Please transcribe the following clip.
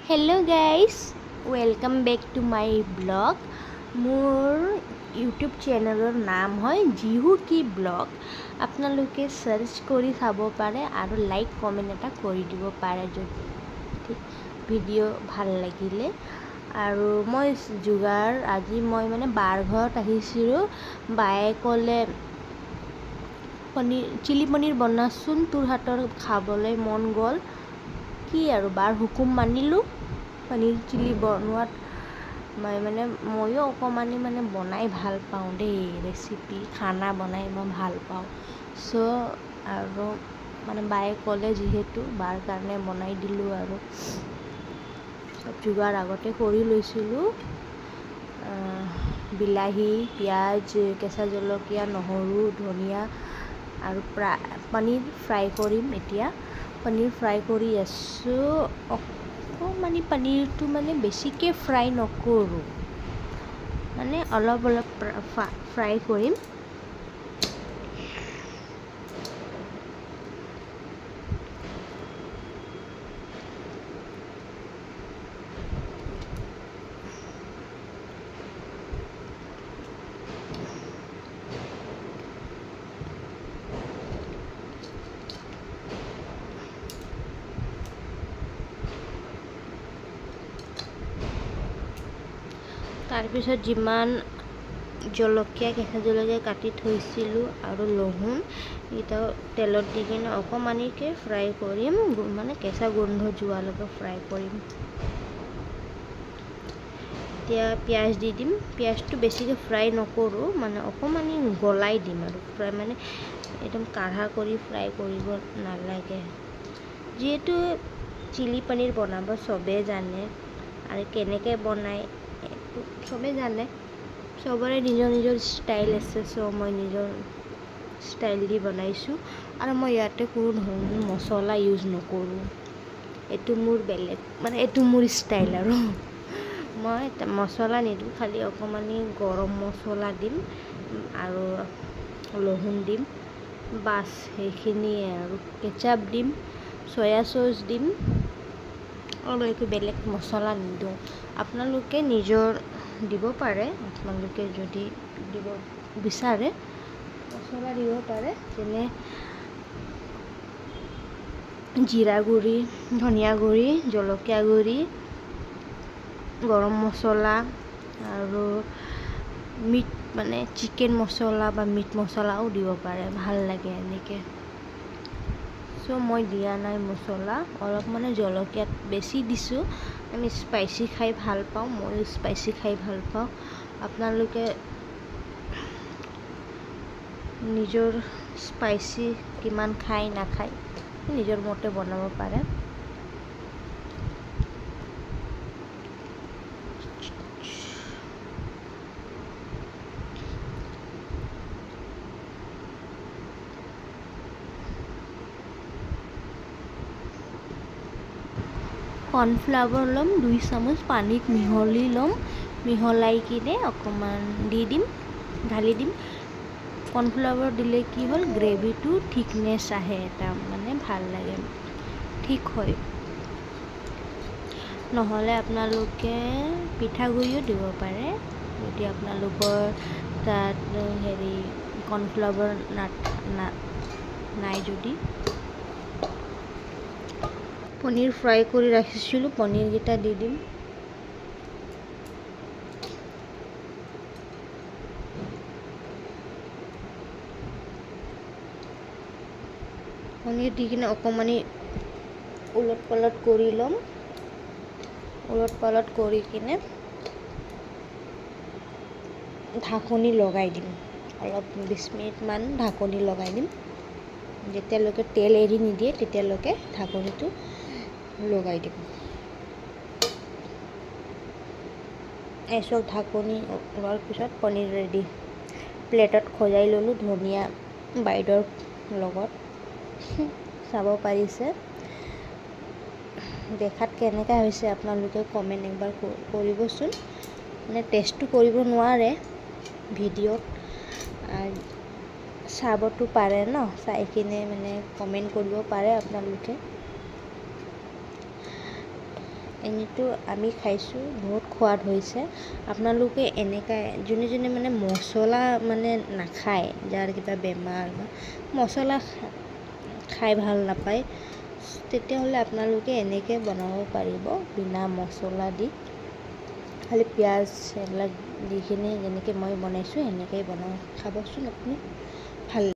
Hello guys, welcome back to my blog. মোৰ YouTube চেনেলৰ নাম হয় জিহু কি ব্লগ। আপোনালোকে সাৰ্চ কৰি চাব পাৰে আৰু লাইক কমেণ্ট এটা কৰি দিব পাৰে যদি ভিডিঅ' ভাল লাগিলে। আৰু মই আজি মই বাৰ ঘৰত আহিছিলোঁ। বায়ে ক'লে চিলি পনীৰ বনাচোন, তোৰ হাতৰ খাবলৈ মন গ'ল। কি আৰু বাৰ হুকুম মানিলোঁ। পনীৰ চিলি বনোৱাত ময়ো অকণমান বনাই ভাল পাওঁ দেই। ৰেচিপি খানা বনাই মই ভাল পাওঁ। আৰু বায়ে ক'লে যিহেতু বাৰ কাৰণে বনাই দিলোঁ। আৰু চব যোগাৰ আগতে কৰি লৈছিলোঁ। বিলাহী, পিঁয়াজ, কেঁচা জলকীয়া, নহৰু, ধনিয়া আৰু পনীৰ ফ্ৰাই কৰিম। এতিয়া পনীৰ ফ্ৰাই কৰি আছোঁ। পনীৰটো বেছিকৈ ফ্ৰাই নকৰোঁ, অলপ ফ্ৰাই কৰিম। তাৰপিছত যিমান জলকীয়া, কেঁচা জলকীয়া কাটি থৈছিলোঁ আৰু লহুন এইটো তেলত দি কিনে অকণমানিকৈ ফ্ৰাই কৰিম। কেঁচা গোন্ধ যোৱালৈকে ফ্ৰাই কৰিম। এতিয়া পিঁয়াজ দি দিম। পিঁয়াজটো বেছিকৈ ফ্ৰাই নকৰোঁ, অকণমান গলাই দিম আৰু ফ্ৰাই একদম কাঢ়া কৰি ফ্ৰাই কৰিব নালাগে। যিহেতু চিলি পনীৰ বনাব চবেই জানে আৰু কেনেকৈ বনায় চবেই জানে। চবৰে নিজৰ নিজৰ ষ্টাইল আছে। মই নিজৰ ষ্টাইল দি বনাইছোঁ আৰু মই ইয়াতে কোনো ধৰণৰ মছলা ইউজ নকৰোঁ। এইটো মোৰ বেলেগ, এইটো মোৰ ষ্টাইল। আৰু মই মছলা নিদিওঁ, খালি অকণমান গৰম মছলা দিম আৰু লহুন দিম, বাছ সেইখিনিয়ে। আৰু কেচাপ দিম, চয়া চচ দিম আৰু একো বেলেগ মছলা নিদিওঁ। আপোনালোকে নিজৰ দিব পাৰে, আপোনালোকে যদি দিব বিচাৰে মছলা দিব পাৰে। যেনে জিৰা গুড়ি, ধনিয়া গুড়ি, জলকীয়া গুড়ি, গৰম মছলা আৰু মিট চিকেন মছলা বা মিট মছলাও দিব পাৰে, ভাল লাগে এনেকৈ। মই দিয়া নাই মছলা, অলপ জলকীয়াত বেছি দিছোঁ। আমি স্পাইচি খাই ভাল পাওঁ, ময়ো স্পাইচি খাই ভাল পাওঁ। আপোনালোকে নিজৰ স্পাইচি কিমান খায় নাখায় নিজৰ মতে বনাব পাৰে। কৰ্ণফ্লাৱাৰ ল'ম, 2 চামুচ পানীত মিহলাই কিনে অকণমান দি দিম, ঢালি দিম। কৰ্ণফ্লাৱাৰ দিলে কি হ'ল, গ্ৰেভিটো থিকনেছ আহে, এটা ভাল লাগে, ঠিক হয়। নহ'লে আপোনালোকে পিঠাগুড়িও দিব পাৰে যদি আপোনালোকৰ তাত কৰ্ণফ্লাৱাৰ নাই যদি। পনীৰ ফ্ৰাই কৰি ৰাখিছিলোঁ, পনীৰকেইটা দি দিম। পনীৰ দি কিনে অকণমান ওলট পালট কৰি ল'ম। ওলট পালট কৰি কিনে ঢাকনি লগাই দিম। অলপ 20 মিনিটমান ঢাকনি লগাই দিম। যেতিয়ালৈকে তেল এৰি নিদিয়ে তেতিয়ালৈকে ঢাকনিটো লগাই দিম। ঢাকনি লোৱাৰ পিছত পনীৰ ৰেডি। প্লেটত সজাই ল'লোঁ ধনিয়া বাইদেউৰ লগত। চাব পাৰিছে দেখাত কেনেকুৱা হৈছে, আপোনালোকে কমেণ্ট একবাৰ কৰিবচোন। টেষ্টটো কৰিব নোৱাৰে ভিডিঅ'ত, চাবতো পাৰে ন, চাই কিনে কমেণ্ট কৰিব পাৰে আপোনালোকে। এনেতো আমি খাইছোঁ, বহুত সোৱাদ হৈছে। আপোনালোকে এনেকৈ যোনে যোনে মানে মছলা মানে নাখায়, যাৰ কিবা বেমাৰ বা মছলা খাই ভাল নাপায়, তেতিয়াহ'লে আপোনালোকে এনেকৈ বনাব পাৰিব বিনা মছলা দি। খালি পিঁয়াজ এইবিলাক দি কিনে যেনেকৈ মই বনাইছোঁ সেনেকৈয়ে বনাওঁ, খাবচোন আপুনি।